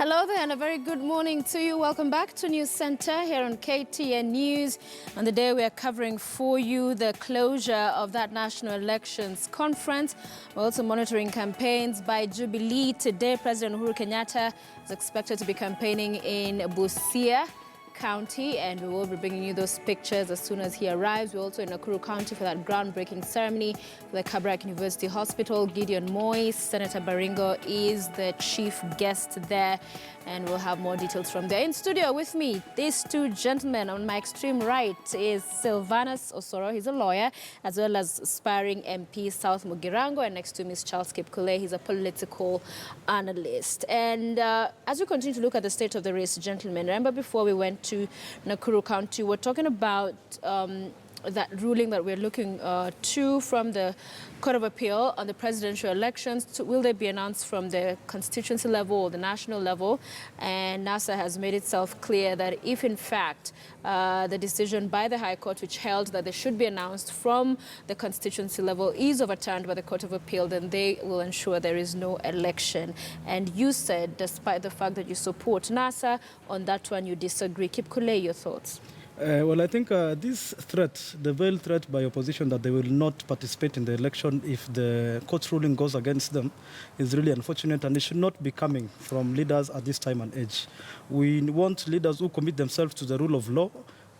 Hello there and a very good morning to you. Welcome back to News Center here on KTN News. On the day we are covering for you the closure of that National Elections Conference. We're also monitoring campaigns by Jubilee. Today, President Uhuru Kenyatta is expected to be campaigning in Busia County, and we will be bringing you those pictures as soon as he arrives. We're also in Nakuru County for that groundbreaking ceremony for the Kabarak University Hospital. Gideon Moise, Senator Baringo is the chief guest there, and we'll have more details from there. In studio with me, these two gentlemen. On my extreme right is Silvanus Osoro. He's a lawyer, as well as aspiring MP South Mugirango, and next to him is Charles Kipkule. He's a political analyst. And as we continue to look at the state of the race, gentlemen, remember before we went to Nakuru County, we're talking about that ruling that we're looking to from the Court of Appeal on the presidential elections. Will they be announced from the constituency level or the national level? And NASA has made itself clear that if in fact the decision by the High Court, which held that they should be announced from the constituency level, is overturned by the Court of Appeal, then they will ensure there is no election. And you said, despite the fact that you support NASA, on that one you disagree. Kipkule, your thoughts? Well, I think this threat, the veiled threat by opposition that they will not participate in the election if the court's ruling goes against them, is really unfortunate, and it should not be coming from leaders at this time and age. We want leaders who commit themselves to the rule of law,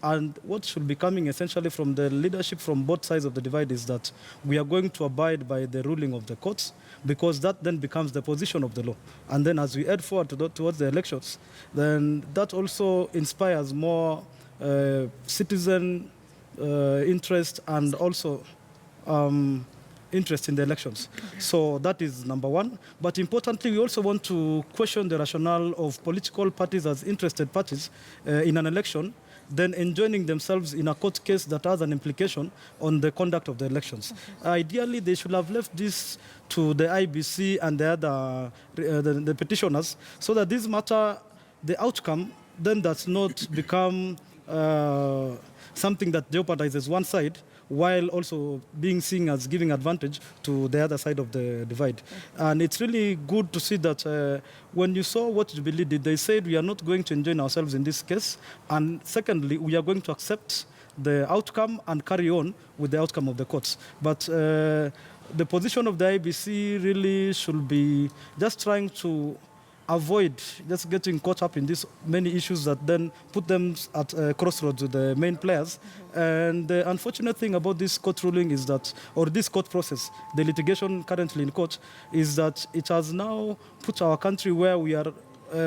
and what should be coming essentially from the leadership from both sides of the divide is that we are going to abide by the ruling of the courts, because that then becomes the position of the law. And then as we head forward towards the elections, then that also inspires more citizen interest and also interest in the elections. So that is number one. But importantly, we also want to question the rationale of political parties as interested parties in an election, then enjoining themselves in a court case that has an implication on the conduct of the elections. Ideally, they should have left this to the IEBC and the other the petitioners, so that this matter, the outcome, then does not become something that jeopardizes one side while also being seen as giving advantage to the other side of the divide. And it's really good to see that when you saw what Jubilee did, they said we are not going to enjoin ourselves in this case, and secondly, we are going to accept the outcome and carry on with the outcome of the courts. But the position of the IEBC really should be just trying to avoid just getting caught up in these many issues that then put them at crossroads with the main players. And the unfortunate thing about this court ruling is that, or this court process, the litigation currently in court, is that it has now put our country where we are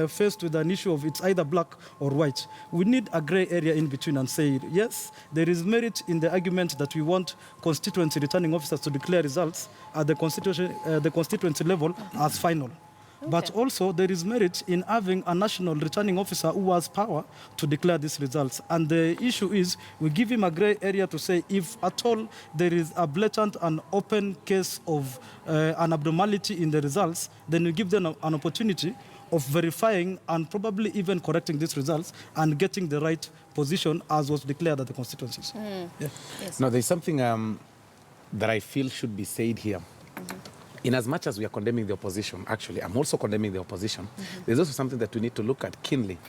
faced with an issue of it's either black or white. We need a gray area in between and say, yes, there is merit in the argument that we want constituency returning officers to declare results at the constituency level as final. Okay. But also there is merit in having a national returning officer who has power to declare these results. And the issue is we give him a grey area to say if at all there is a blatant and open case of an abnormality in the results, then we give them an opportunity of verifying and probably even correcting these results and getting the right position as was declared at the constituencies. Yeah. Yes. Now, there's something that I feel should be said here. In as much as we are condemning the opposition, actually, I'm also condemning the opposition. There's also something that we need to look at keenly.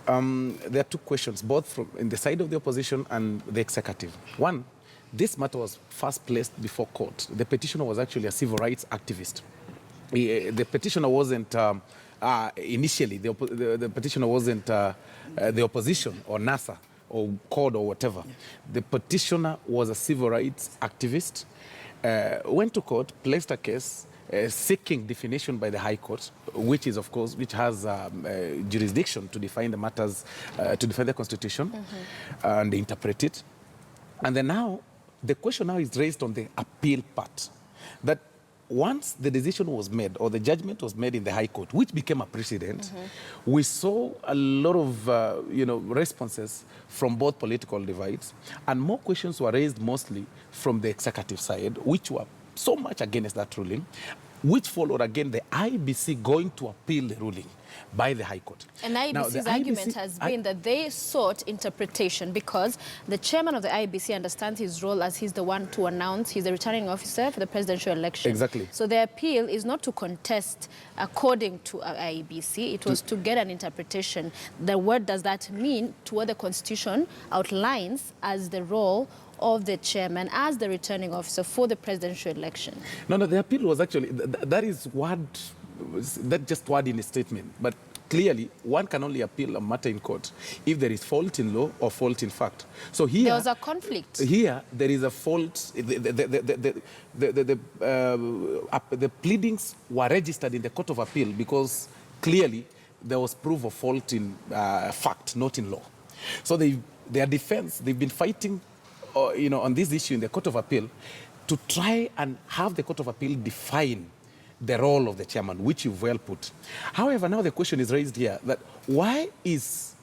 There are two questions, both from in the side of the opposition and the executive. One, this matter was first placed before court. The petitioner was actually a civil rights activist. The petitioner wasn't, initially, the petitioner wasn't the opposition or NASA or CORD or whatever. The petitioner was a civil rights activist. Went to court, placed a case seeking definition by the High Court, which is, of course, which has jurisdiction to define the matters, to define the Constitution, and interpret it. And then now, the question now is raised on the appeal part, that once the decision was made, or the judgment was made in the High Court, which became a precedent, we saw a lot of responses from both political divides, and more questions were raised mostly from the executive side, which were so much against that ruling. which followed again the IEBC going to appeal the ruling by the High Court. And IEBC's argument has been that they sought interpretation because the chairman of the IEBC understands his role as he's the one to announce, he's the returning officer for the presidential election. Exactly. So the appeal is not to contest according to IEBC, it was to get an interpretation. What does that mean to what the Constitution outlines as the role of the chairman as the returning officer for the presidential election? No, the appeal was actually, that is word, that just word in a statement. But clearly, one can only appeal a matter in court if there is fault in law or fault in fact. So here... There was a conflict. Here, there is a fault. The pleadings were registered in the Court of Appeal because clearly there was proof of fault in fact, not in law. So their defense, they've been fighting on this issue in the Court of Appeal to try and have the Court of Appeal define the role of the chairman, which you've well put. However, now the question is raised here that why is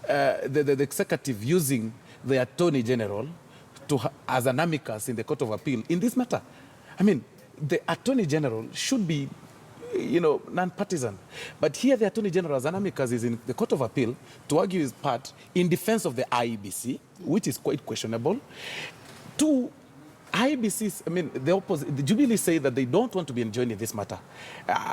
the executive using the Attorney General as an amicus in the Court of Appeal in this matter? I mean, the Attorney General should be, non-partisan. But here the Attorney General as an amicus is in the Court of Appeal to argue his part in defense of the IEBC, which is quite questionable. Two, IEBC, the Jubilee say that they don't want to be enjoined in this matter,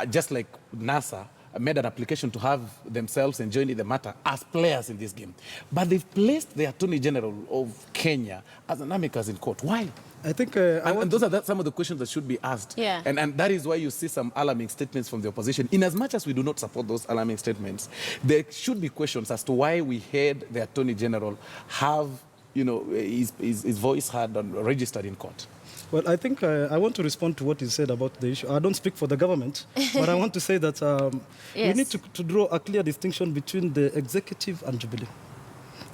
just like NASA made an application to have themselves enjoined in the matter as players in this game. But they've placed the Attorney General of Kenya as an amicus in court. Why? I think... and those are some of the questions that should be asked. Yeah. And that is why you see some alarming statements from the opposition. In as much as we do not support those alarming statements, there should be questions as to why we had the Attorney General have his voice heard and registered in court. Well, I think I want to respond to what you said about the issue. I don't speak for the government, but I want to say that yes. we need to draw a clear distinction between the executive and Jubilee.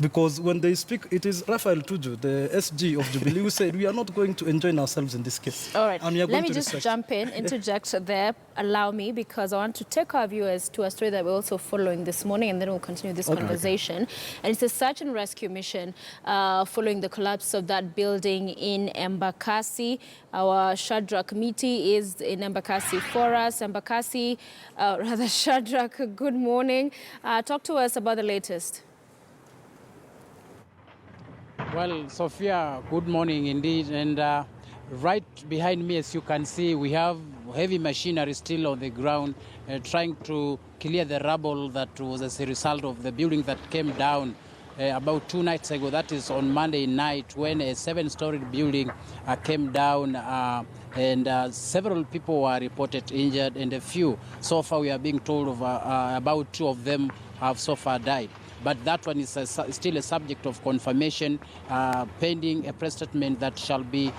Because when they speak, it is Raphael Tuju, the SG of Jubilee, who said we are not going to enjoin ourselves in this case. All right, and we are let going me to just respect. jump in, interject there, allow me, because I want to take our viewers to a story that we're also following this morning, and then we'll continue this conversation. And it's a search and rescue mission following the collapse of that building in Embakasi. Our Shadrach Miti is in Embakasi for us. Embakasi, Shadrach, good morning. Talk to us about the latest. Well, Sophia, good morning indeed. And right behind me, as you can see, we have heavy machinery still on the ground trying to clear the rubble that was as a result of the building that came down about 2 nights ago. That is on Monday night when a 7-story building came down and several people were reported injured, and a few, so far we are being told of about 2 of them have so far died. But that one is still a subject of confirmation, pending a press statement that shall be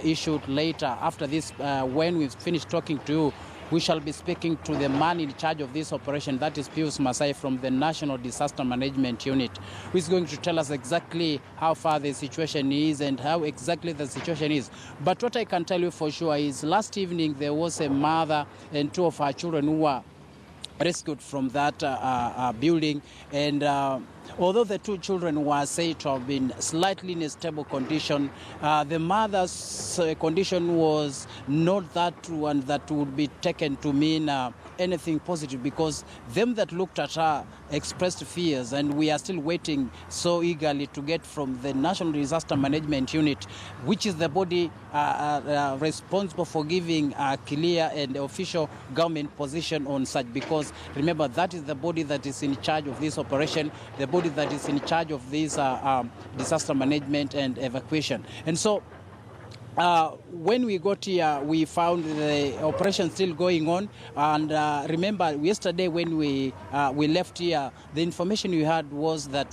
issued later. After this, when we've finished talking to you, we shall be speaking to the man in charge of this operation, that is Pius Masai from the National Disaster Management Unit, who is going to tell us exactly how far the situation is and how exactly the situation is. But what I can tell you for sure is last evening there was a mother and 2 of her children who were rescued from that building, and although the 2 children were said to have been slightly in a stable condition, the mother's condition was not that one that would be taken to mean anything positive, because them that looked at her expressed fears, and we are still waiting so eagerly to get from the National Disaster Management Unit, which is the body responsible for giving a clear and official government position on such, because remember, that is the body that is in charge of this operation, the body that is in charge of this disaster management and evacuation. And so when we got here, we found the operation still going on. And remember, yesterday when we left here, the information we had was that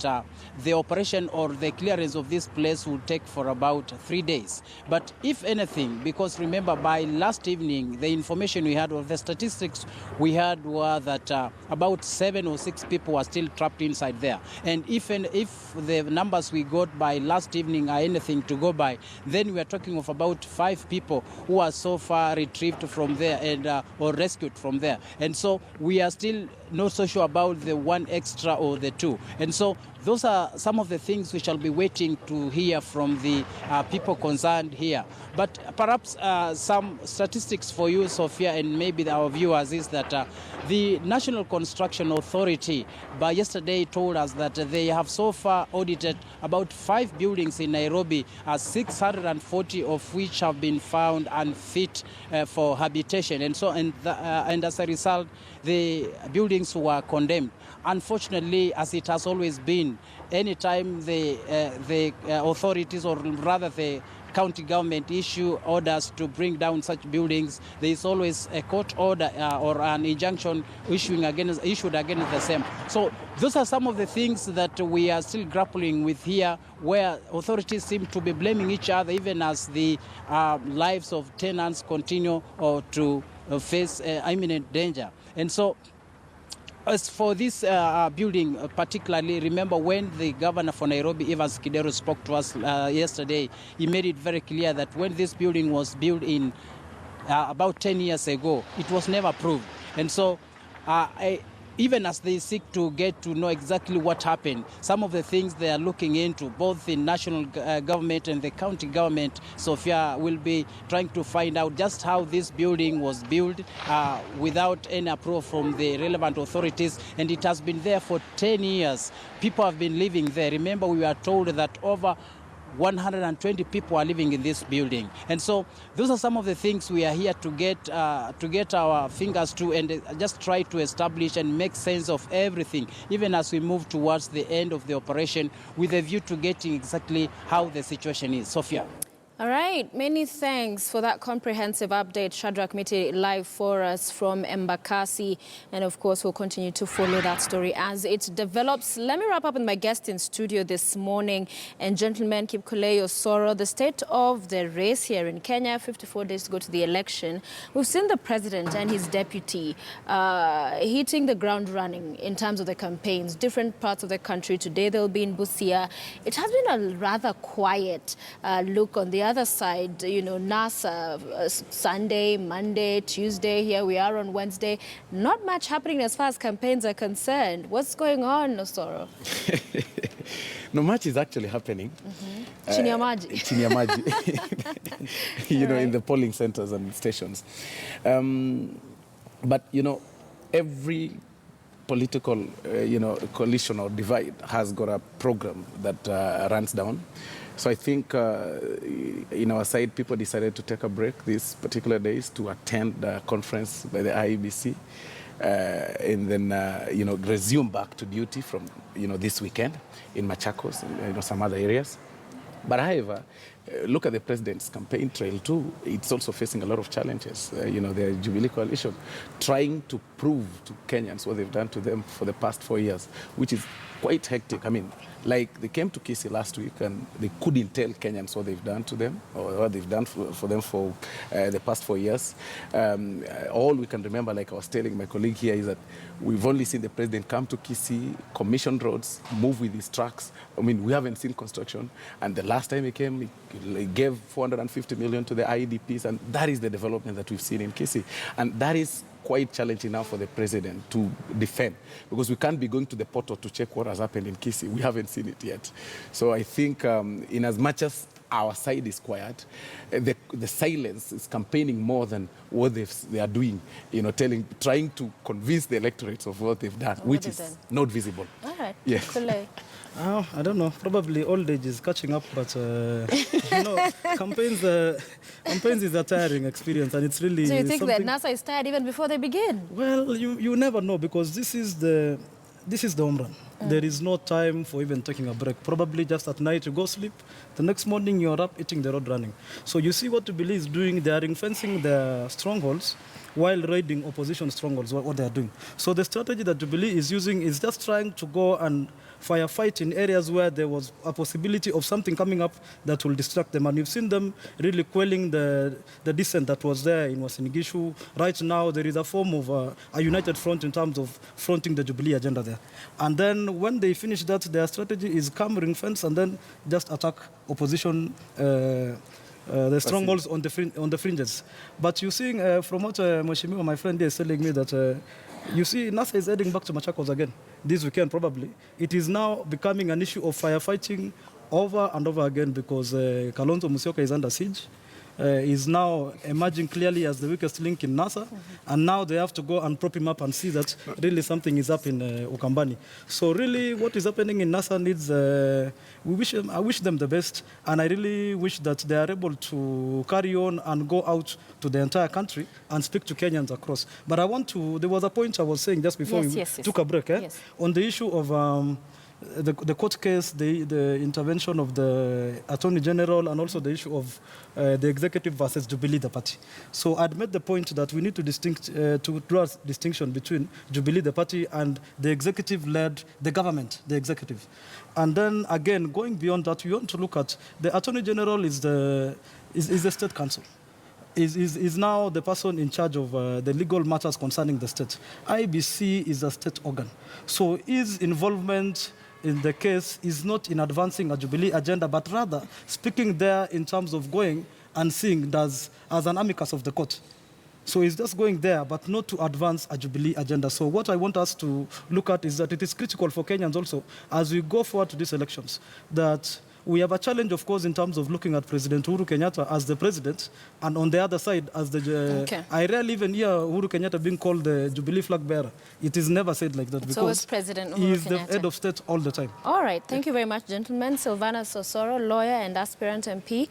the operation or the clearance of this place would take for about 3 days. But if anything, because remember, by last evening, the information we had, or the statistics we had, were that about 7 or 6 people were still trapped inside there. And if the numbers we got by last evening are anything to go by, then we are talking of about 5 people who are so far retrieved from there and or rescued from there. And so we are still not so sure about the one extra or the two. And so those are some of the things we shall be waiting to hear from the people concerned here. But perhaps some statistics for you, Sophia, and maybe our viewers, is that the National Construction Authority by yesterday told us that they have so far audited about 5 buildings in Nairobi, 640 of which have been found unfit for habitation. And so, and as a result, the buildings were condemned. Unfortunately, as it has always been, anytime the authorities, or rather the county government, issue orders to bring down such buildings, there is always a court order or an injunction issued against the same. So those are some of the things that we are still grappling with here, where authorities seem to be blaming each other, even as the lives of tenants continue to face imminent danger. And so, as for this building particularly, remember when the governor for Nairobi, Evans Kidero, spoke to us yesterday, he made it very clear that when this building was built in about 10 years ago, it was never approved. And so even as they seek to get to know exactly what happened, some of the things they are looking into, both the national government and the county government, Sophia, will be trying to find out just how this building was built without any approval from the relevant authorities. And it has been there for 10 years. People have been living there. Remember, we were told that over 120 people are living in this building. And so those are some of the things we are here to get our fingers to, and just try to establish and make sense of everything, even as we move towards the end of the operation, with a view to getting exactly how the situation is. Sophia. All right, many thanks for that comprehensive update, Shadrach Miti, live for us from Embakasi. And of course, we'll continue to follow that story as it develops. Let me wrap up with my guest in studio this morning. And gentlemen, Kipkulei Osoro, the state of the race here in Kenya, 54 days to go to the election. We've seen the president and his deputy hitting the ground running in terms of the campaigns, different parts of the country. Today, they'll be in Busia. It has been a rather quiet look on the other side, you know, NASA, Sunday, Monday, Tuesday, here we are on Wednesday. Not much happening as far as campaigns are concerned. What's going on, Osoro? No much is actually happening. Chini ya maji. Chini ya maji. You know, in the polling centers and stations. But, you know, every political, coalition or divide has got a program that runs down. So I think in our side, people decided to take a break these particular days to attend the conference by the IEBC and then, resume back to duty from, this weekend in Machakos and, some other areas. But however, look at the president's campaign trail too. It's also facing a lot of challenges. The Jubilee coalition trying to prove to Kenyans what they've done to them for the past 4 years, which is quite hectic. I mean, like they came to Kisii last week and they couldn't tell Kenyans what they've done to them or what they've done for them for the past 4 years. All we can remember, like I was telling my colleague here, is that we've only seen the president come to Kisii, commission roads, move with his trucks. I mean, we haven't seen construction. And the last time he came, he gave 450 million to the IEDPs, and that is the development that we've seen in Kisii. And that is quite challenging now for the president to defend, because we can't be going to the portal to check what has happened in Kisii. We haven't seen it yet. So I think in as much as our side is quiet, the silence is campaigning more than what they are doing, trying to convince the electorates of what they've done, which is not visible. All right. Yes. I don't know. Probably old age is catching up, but campaigns is a tiring experience, and it's really. So you think that NASA is tired even before they begin? Well, you never know, because this is the home run. There is no time for even taking a break. Probably just at night you go sleep. The next morning you're up eating the road running. So you see what Jubilee is doing. They are ring-fencing their strongholds while raiding opposition strongholds, what they are doing. So the strategy that Jubilee is using is just trying to go and firefight in areas where there was a possibility of something coming up that will distract them. And you've seen them really quelling the dissent that was there in Uasin Gishu. Right now, there is a form of a united front in terms of fronting the Jubilee agenda there. And then when they finish that, their strategy is come ring fence and then just attack opposition the strongholds on the fringes. But you're seeing from what Mheshimiwa, my friend, is telling me that You see, NASA is heading back to Machakos again this weekend probably. It is now becoming an issue of firefighting over and over again because Kalonzo Musyoka is under siege. Is now emerging clearly as the weakest link in NASA, and now they have to go and prop him up and see that really something is up in Ukambani. So really what is happening in NASA needs, I wish them the best, and I really wish that they are able to carry on and go out to the entire country and speak to Kenyans across. But there was a point I was saying just before we took a break, on the issue of the court case, the intervention of the Attorney General, and also the issue of the executive versus Jubilee, the party. So I'd made the point that we need to draw a distinction between Jubilee, the party, and the executive-led, the government, the executive. And then again, going beyond that, we want to look at the Attorney General is the State Council. Is now the person in charge of the legal matters concerning the state. IEBC is a state organ. So his involvement in the case is not in advancing a Jubilee agenda, but rather speaking there in terms of going and seeing as an amicus of the court. So he's just going there, but not to advance a Jubilee agenda. So what I want us to look at is that it is critical for Kenyans also, as we go forward to these elections, that we have a challenge, of course, in terms of looking at President Uhuru Kenyatta as the president, and on the other side as the... I rarely even hear Uhuru Kenyatta being called the Jubilee flag bearer. It is never said like that because President Uhuru he is Kenyatta. The head of state all the time. All right. Thank you very much, gentlemen. Silvana Sosoro, lawyer and aspirant MP,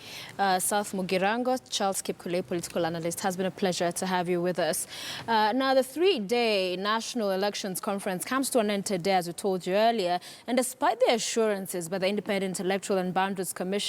South Mugirango, Charles Kipkule, political analyst. Has been a pleasure to have you with us. Now, the 3-day National Elections Conference comes to an end today, as we told you earlier, and despite the assurances by the Independent Electoral and Boundaries Commission